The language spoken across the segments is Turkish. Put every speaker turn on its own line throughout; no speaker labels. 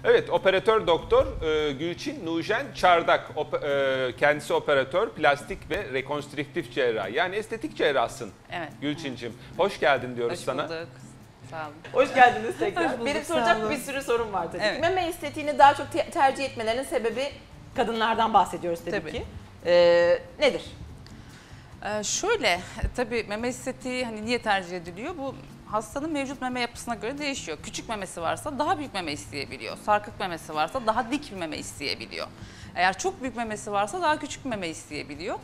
Evet, operatör doktor Gülçin Nujen Çardak. Kendisi operatör, plastik ve rekonstrüktif cerrah. Yani estetik cerrahsın.
Evet.
Gülçin'cim. Hoş geldin diyoruz sana.
Hoş bulduk. Sağ olun.
Hoş geldiniz tekrar.
Hoş bulduk,
Benim
sağ
soracak
olun.
bir sürü sorum var tabii
Evet.
ki. Meme estetiğini daha çok tercih etmelerinin sebebi, kadınlardan bahsediyoruz tabii
Tabii.
ki. Nedir?
Şöyle, tabii meme estetiği hani niye tercih ediliyor? Bu hastanın mevcut meme yapısına göre değişiyor. Küçük memesi varsa daha büyük meme isteyebiliyor. Sarkık memesi varsa daha dik bir meme isteyebiliyor. Eğer çok büyük memesi varsa daha küçük bir meme isteyebiliyor.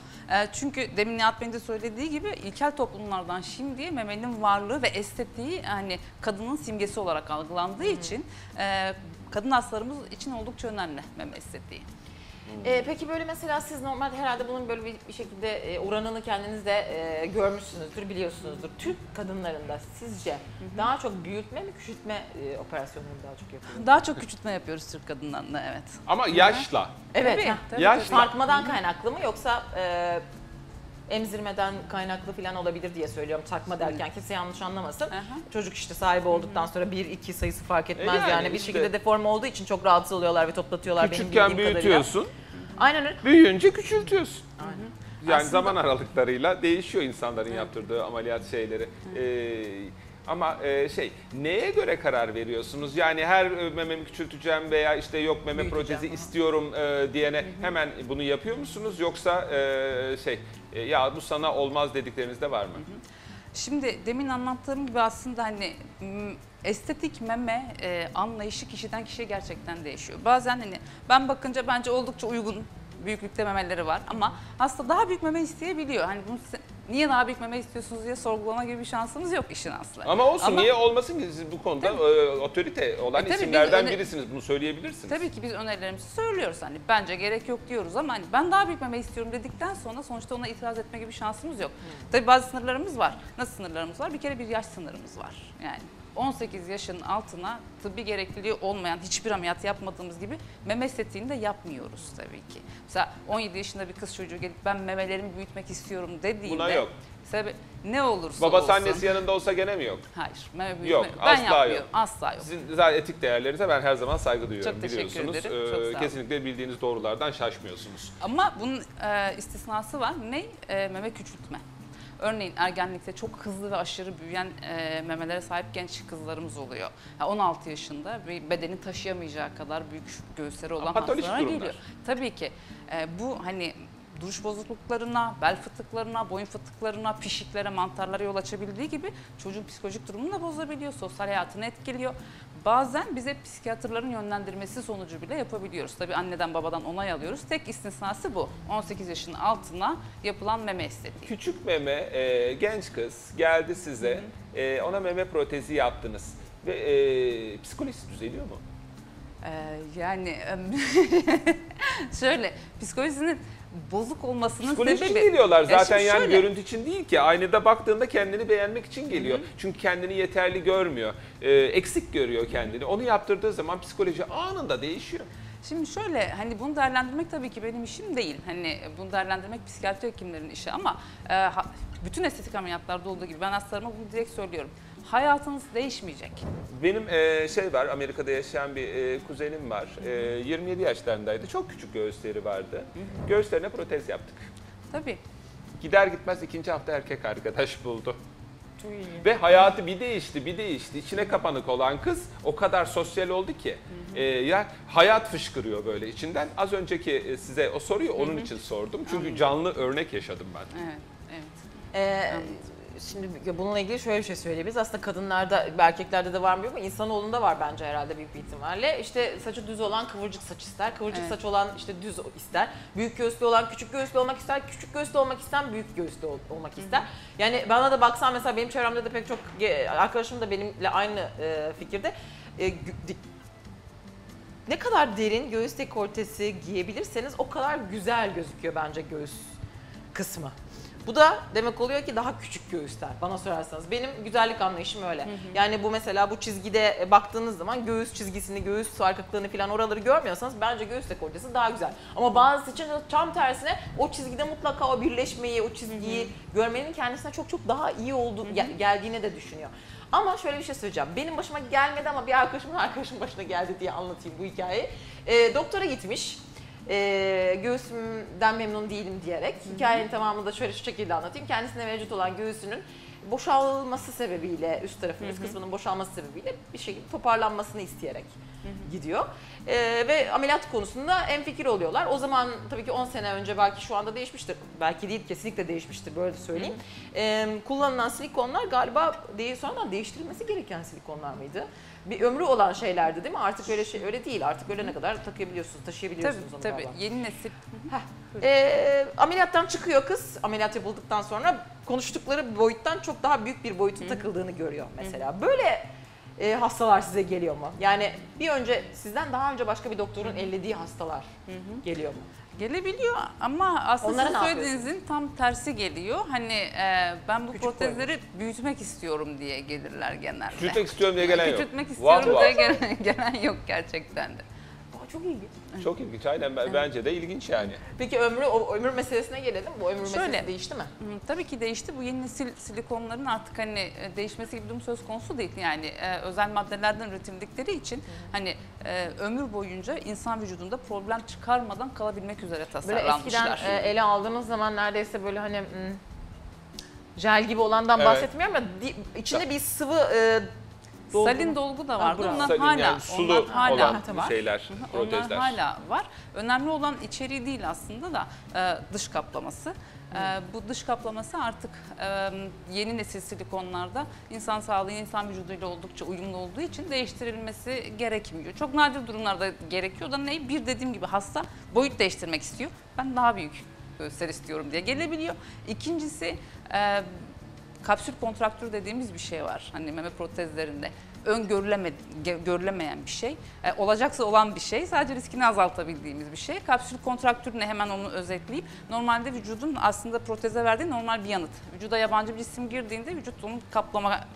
Çünkü demin Nihat Bey'in de söylediği gibi ilkel toplumlardan şimdiye memenin varlığı ve estetiği hani kadının simgesi olarak algılandığı için kadın hastalarımız için oldukça önemli meme estetiği.
Peki böyle mesela siz normalde herhalde bunun böyle bir şekilde oranını kendiniz de görmüşsünüzdür, biliyorsunuzdur. Türk kadınlarında sizce daha çok büyütme mi, küçültme operasyonları daha çok yapılıyor?
Daha çok küçültme yapıyoruz Türk kadınlarında, evet.
Ama yaşla.
Evet.
Tabii,
ha.
tabii,
Yaş-
tabii.
Sarkmadan kaynaklı mı yoksa emzirmeden kaynaklı falan olabilir diye söylüyorum. Sarkma derken kimse yanlış anlamasın.
Aha.
Çocuk işte sahibi olduktan sonra 1-2 sayısı fark etmez
Yani
yani bir
işte.
şekilde deforme olduğu için çok rahatsız oluyorlar ve toplatıyorlar benim
Küçükken
bildiğim kadarıyla.
büyütüyorsun,
Aynen öyle.
büyüyünce küçültüyorsun.
Aynen.
Yani
Aslında-
zaman aralıklarıyla değişiyor insanların yaptırdığı ameliyat şeyleri. Ama neye göre karar veriyorsunuz? Yani her mememi küçülteceğim veya işte yok meme
Büyüteceğim,
protezi
aha.
istiyorum diyene hemen bunu yapıyor musunuz? Yoksa ya bu sana olmaz dedikleriniz de var mı?
Şimdi demin anlattığım gibi aslında hani estetik meme anlayışı kişiden kişiye gerçekten değişiyor. Bazen hani ben bakınca bence oldukça uygun büyüklükte memeleri var ama hasta daha büyük meme isteyebiliyor. Hani bunu niye daha büyük meme istiyorsunuz diye sorgulama gibi bir şansımız yok işin aslı.
Ama olsun, niye olmasın ki, siz bu konuda otorite olan
tabii
isimlerden
biz
birisiniz, bunu söyleyebilirsiniz.
Tabii ki biz önerilerimizi söylüyoruz, hani bence gerek yok diyoruz ama hani ben daha büyük meme istiyorum dedikten sonra sonuçta ona itiraz etme gibi şansımız yok. Tabii bazı sınırlarımız var. Nasıl sınırlarımız var? Bir kere bir yaş sınırımız var. Yani 18 yaşın altına tıbbi gerekliliği olmayan hiçbir ameliyat yapmadığımız gibi meme estetiğini de yapmıyoruz tabii ki. Mesela 17 yaşında bir kız çocuğu gelip ben memelerimi büyütmek istiyorum dediğinde
Buna yok.
Sebebi ne olursa
Babası
olsun.
annesi yanında olsa gene mi yok?
Hayır, meme büyütme.
Yok,
ben
asla
yapmıyorum.
yok.
Asla yok.
Sizin zaten etik değerlerinize ben her zaman saygı duyuyorum,
Çok teşekkür
biliyorsunuz.
ederim, çok sağ olun.
Kesinlikle bildiğiniz doğrulardan şaşmıyorsunuz.
Ama bunun istisnası var. Ne? Meme küçültme. Örneğin ergenlikte çok hızlı ve aşırı büyüyen memelere sahip genç kızlarımız oluyor. 16 yaşında bir bedeni taşıyamayacağı kadar büyük göğüsleri olan
Patolojik
hastalara
durumlar.
geliyor. Tabii ki bu hani duruş bozukluklarına, bel fıtıklarına, boyun fıtıklarına, pişiklere, mantarlara yol açabildiği gibi çocuğun psikolojik durumunu da bozabiliyor, sosyal hayatını etkiliyor. Bazen bize psikiyatrların yönlendirmesi sonucu bile yapabiliyoruz. Tabii anneden babadan onay alıyoruz. Tek istisnası bu. 18 yaşının altına yapılan meme estetiği.
Küçük meme, genç kız geldi size, ona meme protezi yaptınız ve psikolojisi düzeliyor mu?
Yani şöyle psikolojisinin bozuk olmasının
Psikoloji
sebebi...
için geliyorlar zaten,
şimdi
yani
şöyle,
görüntü için değil ki. Aynada baktığında kendini beğenmek için geliyor. Çünkü kendini yeterli görmüyor, eksik görüyor kendini. Onu yaptırdığı zaman psikoloji anında değişiyor.
Şimdi şöyle hani bunu değerlendirmek tabii ki benim işim değil. Hani bunu değerlendirmek psikiyatri hekimlerin işi ama bütün estetik ameliyatlarda olduğu gibi ben hastalarıma bunu direkt söylüyorum. Hayatınız değişmeyecek.
Benim var, Amerika'da yaşayan bir kuzenim var. 27 yaşlarındaydı. Çok küçük göğüsleri vardı. Göğüslerine protez yaptık.
Tabii.
Gider gitmez 2. hafta erkek arkadaş buldu. Ve hayatı bir değişti. İçine kapanık olan kız o kadar sosyal oldu ki. Ya hayat fışkırıyor böyle içinden. Az önceki size o soruyu onun için sordum. Çünkü canlı örnek yaşadım ben.
Evet, evet.
Şimdi bununla ilgili şöyle bir şey söyleyebiliriz. Aslında kadınlarda, erkeklerde de var mı bilmiyorum ama insanoğlunda var bence herhalde büyük bir ihtimalle. İşte saçı düz olan kıvırcık saç ister, kıvırcık saç olan işte düz ister. Büyük göğüslü olan küçük göğüslü olmak ister, küçük göğüslü olmak isteyen büyük göğüslü olmak ister. Yani bana da baksan mesela benim çevremde de pek çok arkadaşım da benimle aynı fikirde. Ne kadar derin göğüs dekoltesi giyebilirseniz o kadar güzel gözüküyor bence göğüs kısmı. Bu da demek oluyor ki daha küçük göğüsler bana sorarsanız. Benim güzellik anlayışım öyle. Yani bu mesela bu çizgide baktığınız zaman göğüs çizgisini, göğüs sarkıklığını falan oraları görmüyorsanız bence göğüs dekoltesi daha güzel. Ama bazısı için tam tersine o çizgide mutlaka o birleşmeyi, o çizgiyi görmenin kendisine çok çok daha iyi olduğu geldiğine de düşünüyor. Ama şöyle bir şey söyleyeceğim. Benim başıma gelmedi ama bir arkadaşımın başına geldi diye anlatayım bu hikayeyi. Doktora gitmiş. Göğsümden memnun değilim diyerek. Hikayenin tamamını da şöyle şu şekilde anlatayım. Kendisine mevcut olan göğsünün boşalması sebebiyle, üst tarafının, üst kısmının boşalması sebebiyle bir şekilde toparlanmasını isteyerek gidiyor. Ve ameliyat konusunda hemfikir oluyorlar. O zaman tabii ki 10 sene önce, belki şu anda değişmiştir. Belki değil, kesinlikle değişmiştir, böyle de söyleyeyim. Kullanılan silikonlar galiba sonradan değiştirilmesi gereken silikonlar mıydı? Bir ömrü olan şeylerdi değil mi? Artık öyle değil. Artık ölene kadar takabiliyorsunuz, taşıyabiliyorsunuz onu
Tabii,
galiba.
yeni nesil.
Ameliyattan çıkıyor kız. Ameliyat yapıldıktan sonra konuştukları boyuttan çok daha büyük bir boyutun takıldığını görüyor mesela. Böyle hastalar size geliyor mu? Yani sizden daha önce başka bir doktorun ellediği hastalar geliyor mu?
Gelebiliyor ama aslında
Onlara
sizin
ne
söylediğinizin tam tersi geliyor. Hani ben bu
Küçük
protezleri büyütmek istiyorum diye gelirler genelde.
Küçültmek istiyorum diye gelen yok.
Küçültmek istiyorum
Vah,
diye
vah.
gelen yok gerçekten de.
Çok ilginç.
Çok ilginç, aynen. Bence de ilginç yani.
Peki ömür meselesine gelelim. Bu ömür meselesi değişti mi?
Tabii ki değişti. Bu yeni nesil silikonların artık hani değişmesi gibi bir durum söz konusu değil. Yani özel maddelerden üretildikleri için hani ömür boyunca insan vücudunda problem çıkarmadan kalabilmek üzere
Böyle
tasarlanmışlar.
eskiden ele aldığınız zaman neredeyse böyle hani jel gibi olandan
Evet.
bahsetmiyorum ama içinde bir sıvı
Salin dolgu da vardı.
bravo.
Onlar
Salin,
hala,
yani sulu
onlar hala
olan
var.
şeyler, protezler.
Onlar hala var. Önemli olan içeriği değil aslında da dış kaplaması. Bu dış kaplaması artık yeni nesil silikonlarda insan sağlığı, insan vücuduyla oldukça uyumlu olduğu için değiştirilmesi gerekmiyor. Çok nadir durumlarda gerekiyor da ne? Bir, dediğim gibi hasta boyut değiştirmek istiyor. Ben daha büyük göğüsler istiyorum diye gelebiliyor. İkincisi kapsül kontraktür dediğimiz bir şey var. Hani meme protezlerinde görülemeyen bir şey. Olacaksa olan bir şey. Sadece riskini azaltabildiğimiz bir şey. Kapsül kontraktür ne, hemen onu özetleyeyim. Normalde vücudun aslında proteze verdiği normal bir yanıt. Vücuda yabancı bir cisim girdiğinde vücut onu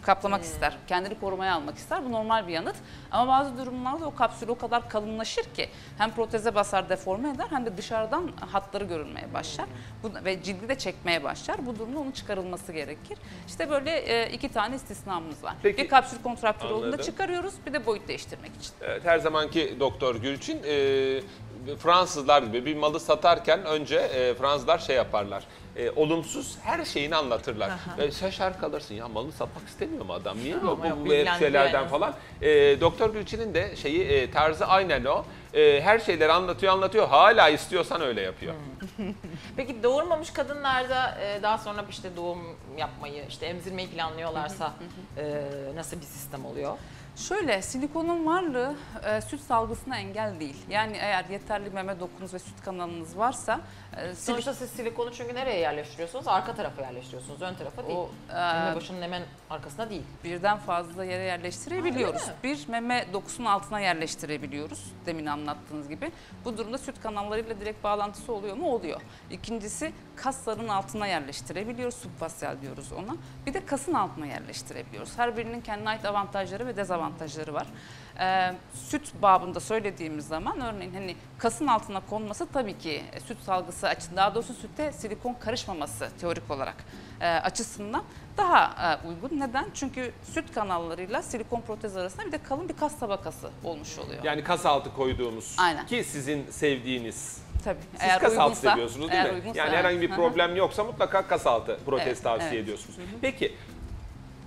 kaplamak ister. Kendini korumaya almak ister. Bu normal bir yanıt. Ama bazı durumlarda o kapsül o kadar kalınlaşır ki hem proteze basar, deforme eder, hem de dışarıdan hatları görülmeye başlar. Ve cildi de çekmeye başlar. Bu durumda onun çıkarılması gerekir. İşte böyle iki tane istisnamız var.
Peki,
bir kapsül kontraktür olduğunda
anladım.
çıkarıyoruz, bir de boyut değiştirmek için.
Evet, her zamanki Doktor Gülçin, Fransızlar gibi bir malı satarken önce Fransızlar şey yaparlar. Olumsuz her şeyini anlatırlar. Şaşar kalırsın, ya malını satmak istemiyor mu adam? Niye bu şeylerden
yani.
falan? Doktor Gülçin'in de tarzı aynen o. Her şeyleri anlatıyor. Hala istiyorsan öyle yapıyor.
Peki doğurmamış kadınlarda daha sonra işte doğum yapmayı, işte emzirmeyi planlıyorlarsa nasıl bir sistem oluyor?
Şöyle, silikonun varlığı süt salgısına engel değil. Yani eğer yeterli meme dokunuz ve süt kanalınız varsa...
Sonuçta siz silikonu çünkü nereye yerleştiriyorsunuz? Arka tarafa yerleştiriyorsunuz, ön tarafa değil. Meme başının hemen arkasına değil.
Birden fazla yere yerleştirebiliyoruz. Bir, meme dokusunun altına yerleştirebiliyoruz, demin anlattığınız gibi. Bu durumda süt kanallarıyla direkt bağlantısı oluyor mu? Oluyor. İkincisi, kasların altına yerleştirebiliyoruz, subfasyal diyoruz ona. Bir de kasın altına yerleştirebiliyoruz. Her birinin kendine ait avantajları ve dezavantajları var. Süt babında söylediğimiz zaman örneğin hani kasın altına konması tabii ki süt salgısı açısından, daha doğrusu sütte silikon karışmaması teorik olarak açısından daha uygun. Neden? Çünkü süt kanallarıyla silikon protez arasında bir de kalın bir kas tabakası olmuş oluyor.
Yani kas altı koyduğumuz,
aynen,
ki sizin sevdiğiniz.
Tabii.
Siz kas altı seviyorsunuz değil mi? Yani herhangi bir
evet.
problem yoksa mutlaka kas altı protez tavsiye
evet.
ediyorsunuz. Peki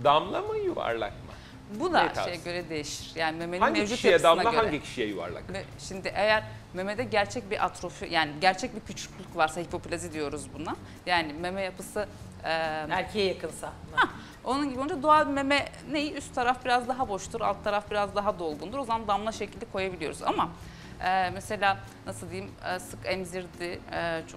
damla mı, yuvarlak mı?
Bu da
Ne tarz?
şeye göre değişir. Yani memenin
Hangi
mevcut
kişiye
yapısına
damla,
göre.
hangi kişiye yuvarlak?
Şimdi eğer memede gerçek bir atrofi, yani gerçek bir küçüklük varsa, hipoplazi diyoruz buna. Yani meme yapısı
Erkeğe yakınsa.
onun gibi olunca doğal meme neyi? Üst taraf biraz daha boştur, alt taraf biraz daha dolgundur. O zaman damla şekli koyabiliyoruz ama mesela nasıl diyeyim, sık emzirdi,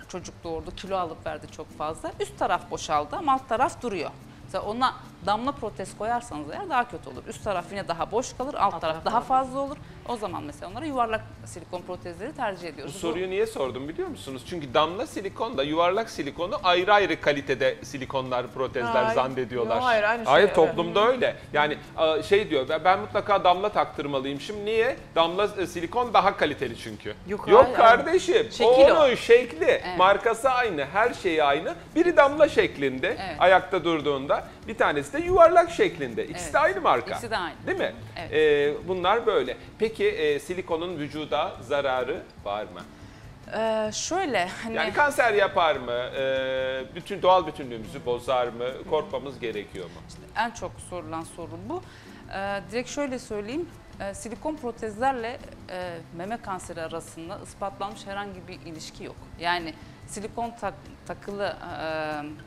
çocuk doğurdu, kilo alıp verdi çok fazla. Üst taraf boşaldı ama alt taraf duruyor. Mesela ona damla protez koyarsanız eğer daha kötü olur. Üst taraf yine daha boş kalır, alt taraf daha fazla olur. O zaman mesela onlara yuvarlak silikon protezleri tercih ediyoruz.
Bu soruyu niye sordum biliyor musunuz? Çünkü damla silikonla yuvarlak silikonu ayrı ayrı kalitede silikonlar, protezler zannediyorlar.
Yo, hayır, aynı şey.
Toplumda öyle. Yani şey diyor, ben mutlaka damla taktırmalıyım. Şimdi niye? Damla silikon daha kaliteli çünkü.
Yok,
hayır, kardeşim.
Şekil
onun şekli, markası aynı, her şeyi aynı. Biri damla şeklinde ayakta durduğunda, bir tanesi tanesi de yuvarlak şeklinde. İkisi
Evet.
de aynı marka.
İkisi de aynı.
Değil mi?
Evet.
Bunlar böyle. Peki silikonun vücuda zararı var mı?
Şöyle hani
Yani kanser yapar mı? Bütün doğal bütünlüğümüzü bozar mı? Korkmamız gerekiyor mu?
en çok sorulan soru bu. Direkt şöyle söyleyeyim. Silikon protezlerle meme kanseri arasında ispatlanmış herhangi bir ilişki yok. Yani silikon takılı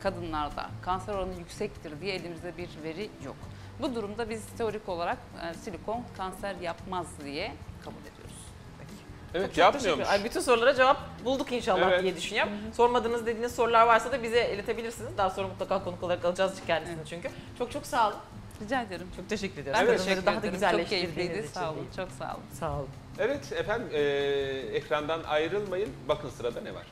kadınlarda kanser oranı yüksektir diye elimizde bir veri yok. Bu durumda biz teorik olarak silikon kanser yapmaz diye kabul ediyoruz.
Evet,
Çok
yapmıyormuş.
teşekkür- Ay, bütün sorulara cevap bulduk inşallah
Evet.
diye düşünüyorum. Sormadığınız dediğiniz sorular varsa da bize iletebilirsiniz. Daha sonra mutlaka konuk olarak alacağız kendisini çünkü. Çok sağ olun.
Rica ederim.
Çok teşekkür ediyoruz.
Ben
Evet.
teşekkür
Kadınları
ederim.
daha da
Çok keyifliydi.
güzelleştirdiğiniz için.
Sağ olun. Çok sağ olun.
Sağ olun.
Evet efendim, ekrandan ayrılmayın. Bakın sırada ne var?